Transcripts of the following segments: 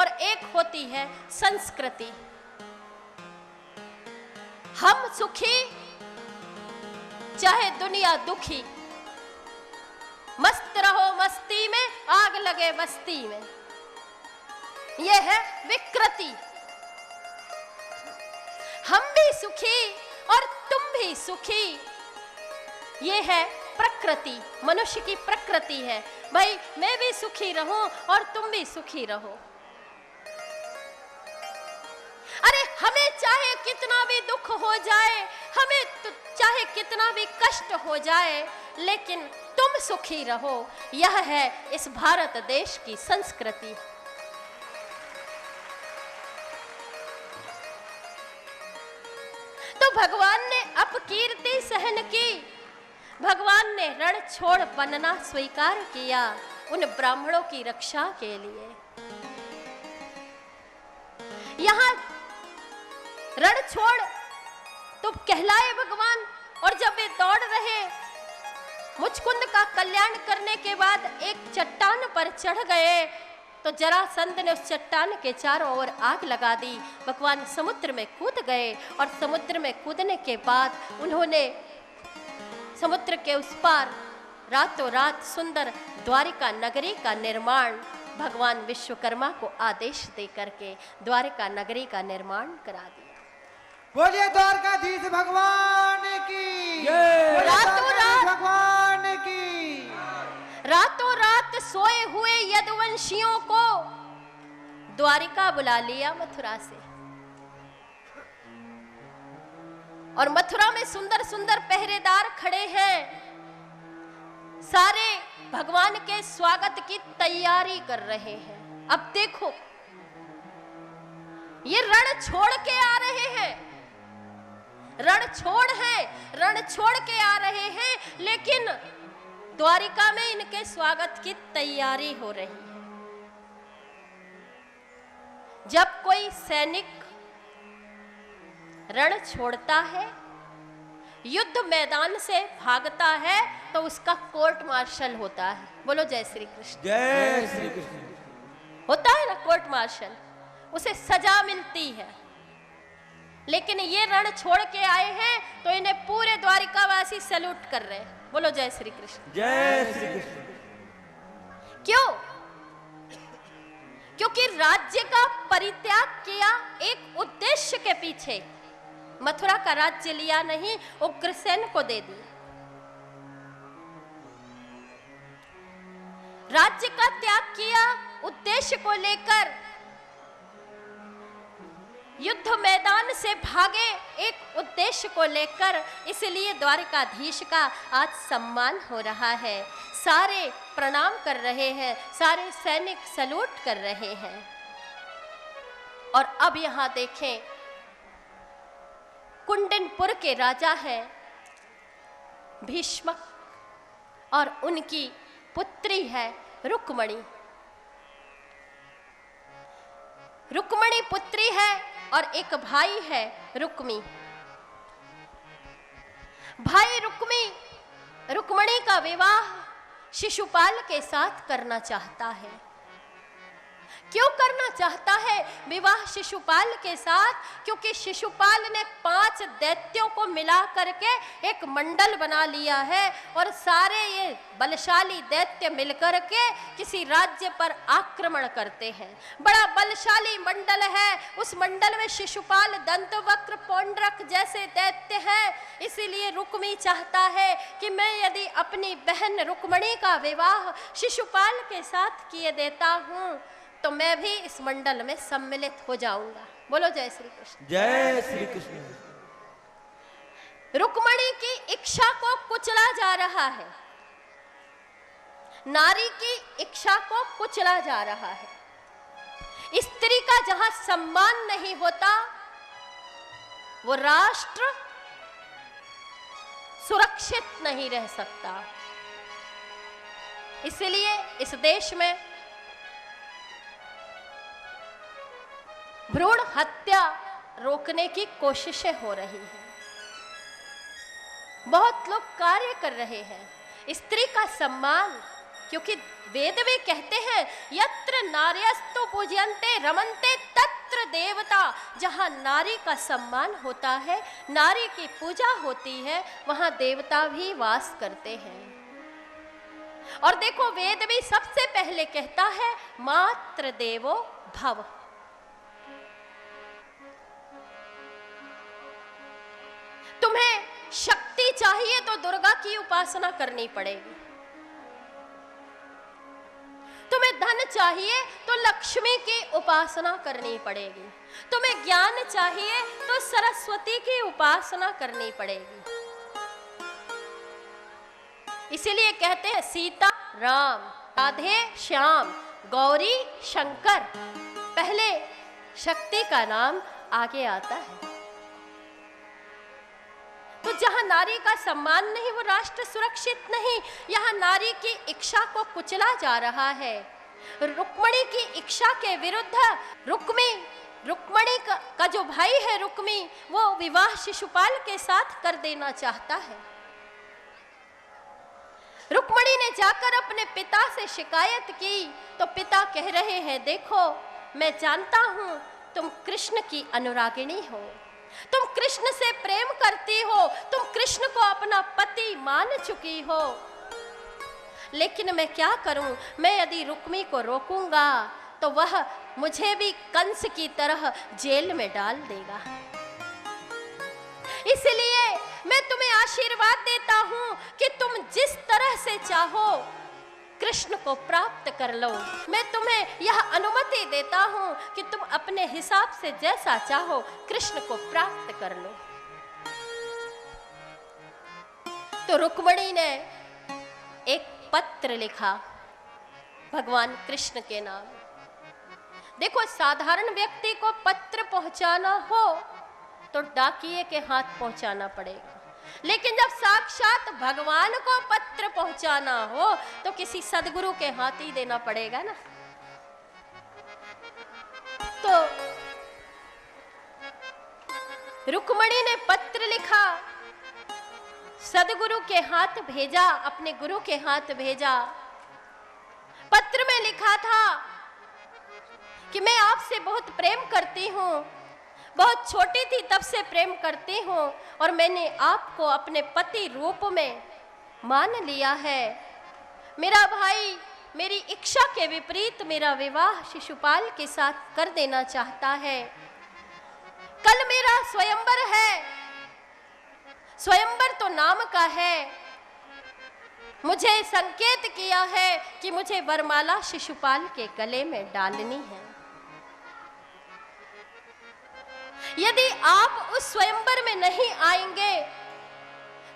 और एक होती है संस्कृति। हम सुखी चाहे दुनिया दुखी, मस्त रहो मस्ती में, आग लगे बस्ती में, यह है विकृति। हम भी सुखी और तुम भी सुखी, ये है प्रकृति, मनुष्य की प्रकृति है। भाई मैं भी सुखी रहूं और तुम भी सुखी रहो। अरे हमें चाहे कितना भी दुख हो जाए, हमें चाहे कितना भी कष्ट हो जाए, लेकिन तुम सुखी रहो, यह है इस भारत देश की संस्कृति। तो भगवान ने अपकीर्ति सहन की, भगवान ने रण छोड़ बनना स्वीकार किया उन ब्राह्मणों की रक्षा के लिए। यहां रण छोड़ तो कहलाए भगवान, और जब वे दौड़ रहे मुचकुंद का कल्याण करने के बाद एक चट्टान पर चढ़ गए, तो जरासंध ने उस चट्टान के चारों ओर आग लगा दी। भगवान समुद्र में कूद गए और समुद्र में कूदने के बाद उन्होंने समुद्र के उस पार रातों रात सुंदर द्वारिका नगरी का निर्माण भगवान विश्वकर्मा को आदेश दे करके द्वारिका नगरी का निर्माण करा दिया। बोलिए द्वारकाधीश भगवान की, रातों रात भगवान की। रातों रात सोए हुए यदुवंशियों को द्वारिका बुला लिया मथुरा से, और मथुरा में सुंदर सुंदर पहरेदार खड़े हैं, सारे भगवान के स्वागत की तैयारी कर रहे हैं। अब देखो ये रण छोड़ के आ रहे हैं, रण छोड़ है, रण छोड़ के आ रहे हैं, लेकिन द्वारिका में इनके स्वागत की तैयारी हो रही है। जब कोई सैनिक रण छोड़ता है, युद्ध मैदान से भागता है, तो उसका कोर्ट मार्शल होता है। बोलो जय श्री कृष्ण। जय श्री कृष्ण। होता है ना कोर्ट मार्शल, उसे सजा मिलती है। लेकिन ये रण छोड़ के आए हैं तो इन्हें पूरे द्वारिकावासी सैल्यूट कर रहे हैं। बोलो जय श्री कृष्ण। जय श्री कृष्ण। क्यों? क्योंकि राज्य का परित्याग किया एक उद्देश्य के पीछे। मथुरा का राज्य लिया नहीं, उग्रसेन को दे दिया। राज्य का त्याग किया उद्देश्य को लेकर, युद्ध मैदान से भागे एक उद्देश्य को लेकर, इसलिए द्वारिकाधीश का आज सम्मान हो रहा है। सारे प्रणाम कर रहे हैं, सारे सैनिक सैल्यूट कर रहे हैं। और अब यहां देखें, कुंडिनपुर के राजा हैं भीष्मक, और उनकी पुत्री है रुक्मणी। रुक्मणी पुत्री है और एक भाई है रुक्मी। भाई रुक्मणी का विवाह शिशुपाल के साथ करना चाहता है। क्यों करना चाहता है विवाह शिशुपाल के साथ? क्योंकि शिशुपाल ने 5 दैत्यों को मिला करके एक मंडल बना लिया है, और सारे ये बलशाली दैत्य मिलकर के किसी राज्य पर आक्रमण करते हैं। बड़ा बलशाली मंडल है, उस मंडल में शिशुपाल, दंतवक्र, पौंड्रक जैसे दैत्य हैं। इसीलिए रुक्मी चाहता है कि मैं यदि अपनी बहन रुक्मणी का विवाह शिशुपाल के साथ किए देता हूँ तो मैं भी इस मंडल में सम्मिलित हो जाऊंगा। बोलो जय श्री कृष्ण। जय श्री कृष्ण। रुक्मणी की इच्छा को कुचला जा रहा है, नारी की इच्छा को कुचला जा रहा है। स्त्री का जहां सम्मान नहीं होता, वो राष्ट्र सुरक्षित नहीं रह सकता। इसलिए इस देश में भ्रूण हत्या रोकने की कोशिशें हो रही हैं। बहुत लोग कार्य कर रहे हैं। स्त्री का सम्मान क्योंकि वेद में कहते हैं यत्र नार्यस्तु पूज्यन्ते रमन्ते तत्र देवता। जहाँ नारी का सम्मान होता है, नारी की पूजा होती है, वहाँ देवता भी वास करते हैं। और देखो वेद भी सबसे पहले कहता है मात्र देवो भव। तुम्हें शक्ति चाहिए तो दुर्गा की उपासना करनी पड़ेगी, तुम्हें धन चाहिए तो लक्ष्मी की उपासना करनी पड़ेगी, तुम्हें ज्ञान चाहिए तो सरस्वती की उपासना करनी पड़ेगी। इसीलिए कहते हैं सीता राम, राधे श्याम, गौरी शंकर। पहले शक्ति का नाम आगे आता है। तो जहां नारी का सम्मान नहीं, वो राष्ट्र सुरक्षित नहीं। यहाँ नारी की इच्छा को कुचला जा रहा है। रुक्मणी की इच्छा के विरुद्ध रुक्मणी का जो भाई है रुक्मी, वो विवाह शिशुपाल के साथ कर देना चाहता है। रुक्मणी ने जाकर अपने पिता से शिकायत की तो पिता कह रहे हैं देखो मैं जानता हूं तुम कृष्ण की अनुरागिणी हो, तुम कृष्ण से प्रेम करती हो, तुम कृष्ण को अपना पति मान चुकी हो, लेकिन मैं क्या करूं, मैं यदि रुक्मी को रोकूंगा तो वह मुझे भी कंस की तरह जेल में डाल देगा। इसलिए मैं तुम्हें आशीर्वाद देता हूं कि तुम जिस तरह से चाहो कृष्ण को प्राप्त कर लो। मैं तुम्हें यह अनुमति देता हूं कि तुम अपने हिसाब से जैसा चाहो कृष्ण को प्राप्त कर लो। तो रुक्मणी ने एक पत्र लिखा भगवान कृष्ण के नाम। देखो साधारण व्यक्ति को पत्र पहुंचाना हो तो डाकिए के हाथ पहुंचाना पड़ेगा, लेकिन जब साक्षात भगवान को पत्र पहुंचाना हो तो किसी सदगुरु के हाथ ही देना पड़ेगा ना। तो रुक्मणी ने पत्र लिखा, सदगुरु के हाथ भेजा, अपने गुरु के हाथ भेजा। पत्र में लिखा था कि मैं आपसे बहुत प्रेम करती हूं, बहुत छोटी थी तब से प्रेम करती हूँ और मैंने आपको अपने पति रूप में मान लिया है। मेरा भाई मेरी इच्छा के विपरीत मेरा विवाह शिशुपाल के साथ कर देना चाहता है। कल मेरा स्वयंवर है, स्वयंवर तो नाम का है। मुझे संकेत किया है कि मुझे वरमाला शिशुपाल के गले में डालनी है। यदि आप उस स्वयंवर में नहीं आएंगे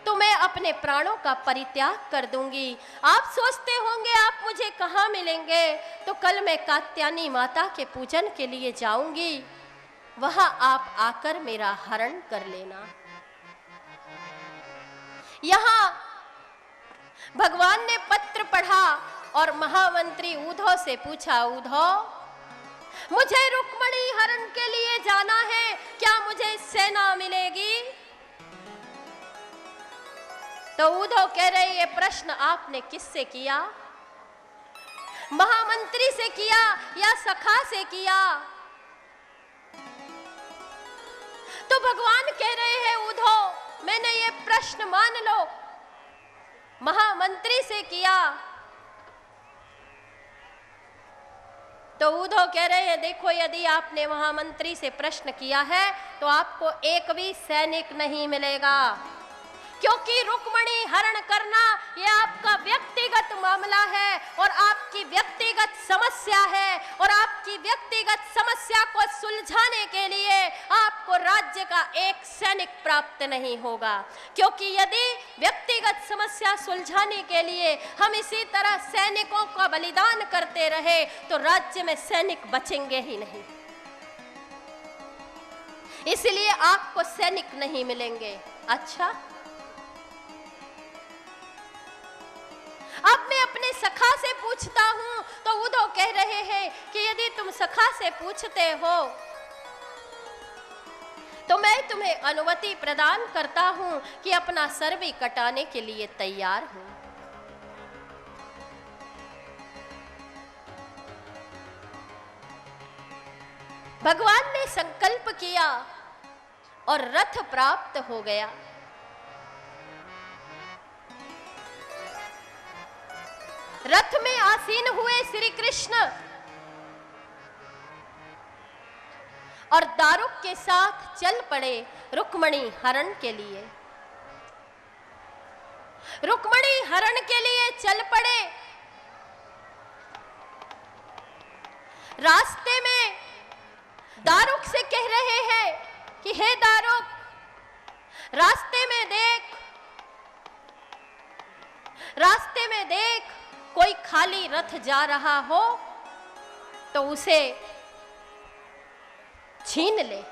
तो मैं अपने प्राणों का परित्याग कर दूंगी। आप सोचते होंगे आप मुझे कहाँ मिलेंगे, तो कल मैं कात्यायनी माता के पूजन के लिए जाऊंगी, वहां आप आकर मेरा हरण कर लेना। यहाँ भगवान ने पत्र पढ़ा और महामंत्री उद्धव से पूछा, उद्धव मुझे रुक्मणी हरण के लिए जाना है, क्या मुझे सेना मिलेगी? तो उद्धव कह रहे ये प्रश्न आपने किससे किया? महामंत्री से किया या सखा से किया? तो भगवान कह रहे हैं उद्धव मैंने ये प्रश्न मान लो महामंत्री से किया। तो उद्धव कह रहे हैं देखो यदि आपने महामंत्री से प्रश्न किया है तो आपको एक भी सैनिक नहीं मिलेगा, क्योंकि रुक्मणी हरण करना यह आपका व्यक्तिगत मामला है और आपकी व्यक्तिगत समस्या है, और आपकी व्यक्तिगत समस्या को सुलझाने के लिए आपको राज्य का एक सैनिक प्राप्त नहीं होगा। क्योंकि यदि व्यक्तिगत समस्या सुलझाने के लिए हम इसी तरह सैनिकों का बलिदान करते रहे तो राज्य में सैनिक बचेंगे ही नहीं। इसलिए आपको सैनिक नहीं मिलेंगे। अच्छा, अब मैं अपने सखा से पूछता हूं तो उद्धव कह रहे हैं कि यदि तुम सखा से पूछते हो तो मैं तुम्हें अनुमति प्रदान करता हूं कि अपना सर भी कटाने के लिए तैयार हूं। भगवान ने संकल्प किया और रथ प्राप्त हो गया। रथ में आसीन हुए श्री कृष्ण और दारुक के साथ चल पड़े रुक्मणी हरण के लिए। रुक्मणी हरण के लिए चल पड़े। रास्ते में दारुक से कह रहे हैं कि हे दारुक, रास्ते में देख कोई खाली रथ जा रहा हो तो उसे छीन ले,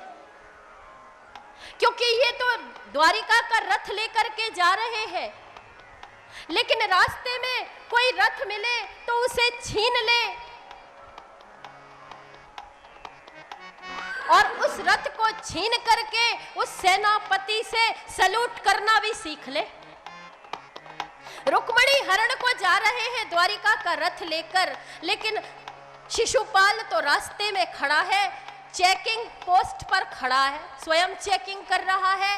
क्योंकि ये तो द्वारिका का रथ लेकर के जा रहे हैं, लेकिन रास्ते में कोई रथ मिले तो उसे छीन ले और उस रथ को छीन करके उस सेनापति से सलूट करना भी सीख ले। रुक्मणी हरण को जा रहे हैं द्वारिका का रथ लेकर, लेकिन शिशुपाल तो रास्ते में खड़ा है, चेकिंग पोस्ट पर खड़ा है, स्वयं चेकिंग कर रहा है,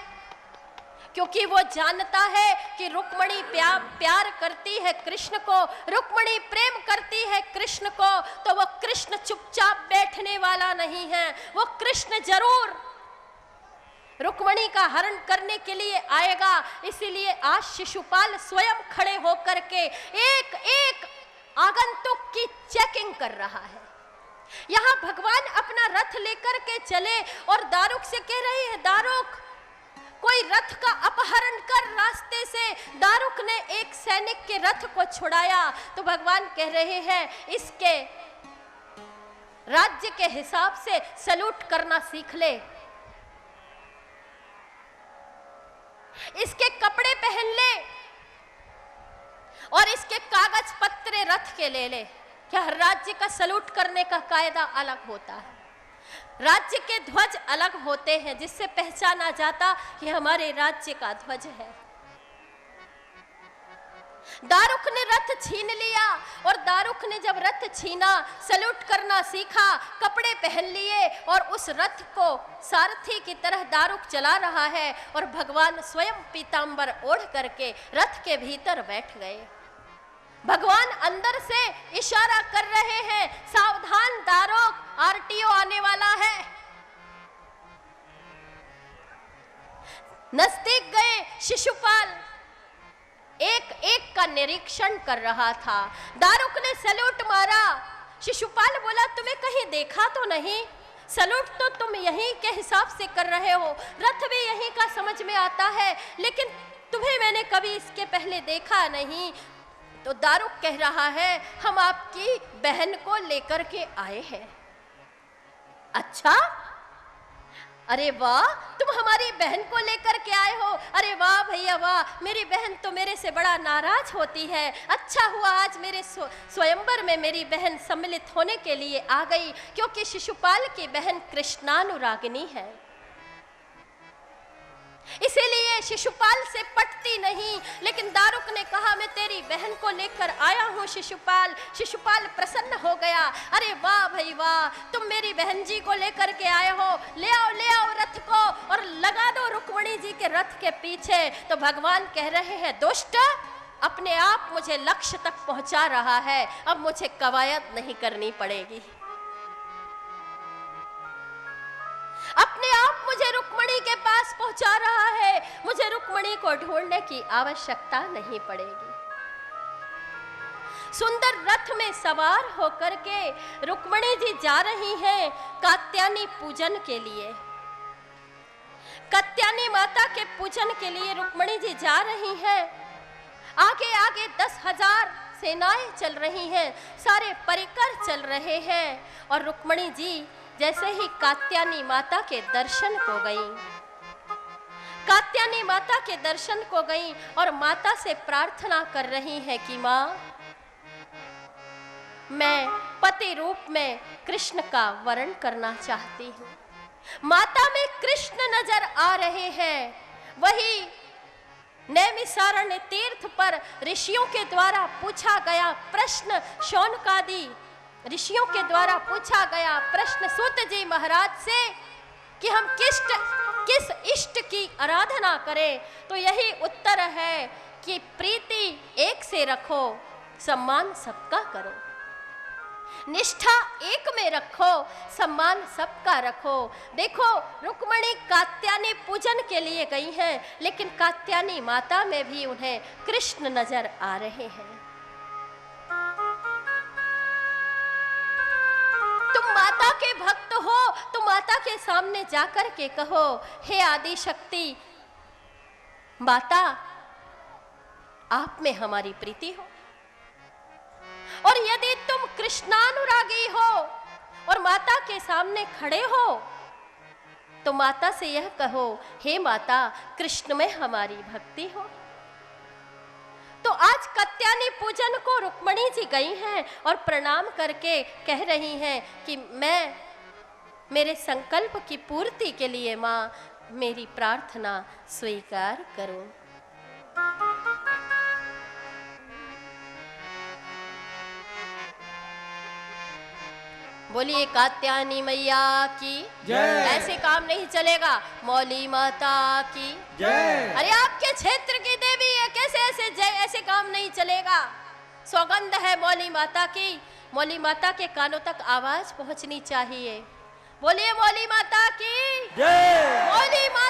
क्योंकि वो जानता है कि रुक्मणी प्यार करती है कृष्ण को, रुक्मणी प्रेम करती है कृष्ण को, तो वो कृष्ण चुपचाप बैठने वाला नहीं है। वो कृष्ण जरूर रुक्मणी का हरण करने के लिए आएगा। इसीलिए आज शिशुपाल स्वयं खड़े होकर के एक एक आगंतुक की चेकिंग कर रहा है। यहाँ भगवान अपना रथ लेकर के चले और दारुक से कह रहे हैं, दारुक कोई रथ का अपहरण कर रास्ते से। दारुक ने एक सैनिक के रथ को छुड़ाया तो भगवान कह रहे हैं, इसके राज्य के हिसाब से सलूट करना सीख ले, इसके कपड़े पहन ले और इसके कागज पत्र रथ के ले ले। क्या राज्य का सलूट करने का कायदा अलग होता है, राज्य के ध्वज अलग होते हैं, जिससे पहचाना जाता कि हमारे राज्य का ध्वज है। दारुक ने रथ छीन लिया और दारुक ने जब रथ छीना, सलूट करना सीखा, कपड़े पहन लिए और उस रथ को सारथी की तरह दारुक चला रहा है और भगवान स्वयं पीतांबर ओढ़ करके रथ के भीतर बैठ गए। भगवान अंदर से इशारा कर रहे हैं, सावधान दारुक, आरटीओ आने वाला है। नजदीक गए, शिशुपाल एक एक का निरीक्षण कर रहा था। दारुक ने सलूट मारा। शिशुपाल बोला, तुम्हें कहीं देखा तो नहीं? सलूट तो तुम यहीं के हिसाब से कर रहे हो, रथ भी यहीं का समझ में आता है, लेकिन तुम्हें मैंने कभी इसके पहले देखा नहीं। तो दारुक कह रहा है, हम आपकी बहन को लेकर के आए हैं। अच्छा, अरे वाह, तुम हमारी बहन को लेकर के आए हो। अरे वाह भैया वाह, मेरी बहन तो मेरे से बड़ा नाराज होती है। अच्छा हुआ आज मेरे स्वयंवर में मेरी बहन सम्मिलित होने के लिए आ गई, क्योंकि शिशुपाल की बहन कृष्णानुरागिनी है, इसीलिए शिशुपाल से पटती नहीं। लेकिन दारुक ने कहा, मैं तेरी बहन को लेकर आया हूँ शिशुपाल। शिशुपाल प्रसन्न हो गया। अरे वाह भाई वाह, तुम मेरी बहन जी को लेकर के आए हो, ले आओ रथ को और लगा दो रुक्मणी जी के रथ के पीछे। तो भगवान कह रहे हैं, दुष्ट, अपने आप मुझे लक्ष्य तक पहुंचा रहा है, अब मुझे कवायद नहीं करनी पड़ेगी, अपने आप मुझे रुक्मणी के पास पहुंचा रहा है, मुझे रुक्मणी को ढूंढने की आवश्यकता नहीं पड़ेगी। सुंदर रथ में सवार होकर के रुक्मणी जी जा रही हैं कात्यायनी पूजन के लिए। कात्यायनी माता के पूजन के लिए रुक्मणी जी जा रही हैं। आगे आगे 10,000 सेनाएं चल रही हैं, सारे परिकर चल रहे हैं और रुक्मणी जी जैसे ही कात्यायनी माता के दर्शन को गई, कात्यायनी माता के दर्शन को गई और माता से प्रार्थना कर रही है कि माँ, मैं पति रूप में कृष्ण का वरण करना चाहती हूँ। माता में कृष्ण नजर आ रहे हैं। वही नैमिषारण्य तीर्थ पर ऋषियों के द्वारा पूछा गया प्रश्न शौनकादि ऋषियों के द्वारा पूछा गया प्रश्न सूत जी महाराज से कि हम किस इष्ट की आराधना करें, तो यही उत्तर है कि प्रीति एक से रखो, सम्मान सबका करो, निष्ठा एक में रखो, सम्मान सबका रखो। देखो, रुक्मणी कात्यायनी पूजन के लिए गई हैं, लेकिन कात्यायनी माता में भी उन्हें कृष्ण नजर आ रहे हैं। तुम माता के भक्त हो तो माता के सामने जाकर के कहो, हे आदि शक्ति माता, आप में हमारी प्रीति हो। और यदि तुम कृष्णानुरागी हो और माता के सामने खड़े हो तो माता से यह कहो, हे माता, कृष्ण में हमारी भक्ति हो। तो आज कात्यायनी पूजन को रुक्मणी जी गई हैं और प्रणाम करके कह रही हैं कि मैं मेरे संकल्प की पूर्ति के लिए मां मेरी प्रार्थना स्वीकार करो। बोलिए कात्यायनी मैया की जय। ऐसे काम नहीं चलेगा। मौली माता की जय। अरे आपके क्षेत्र की देवी है, कैसे ऐसे जय, ऐसे काम नहीं चलेगा। सौगंध है मौली माता की, मौली माता के कानों तक आवाज पहुंचनी चाहिए। बोलिए मौली माता की जय। मौली माता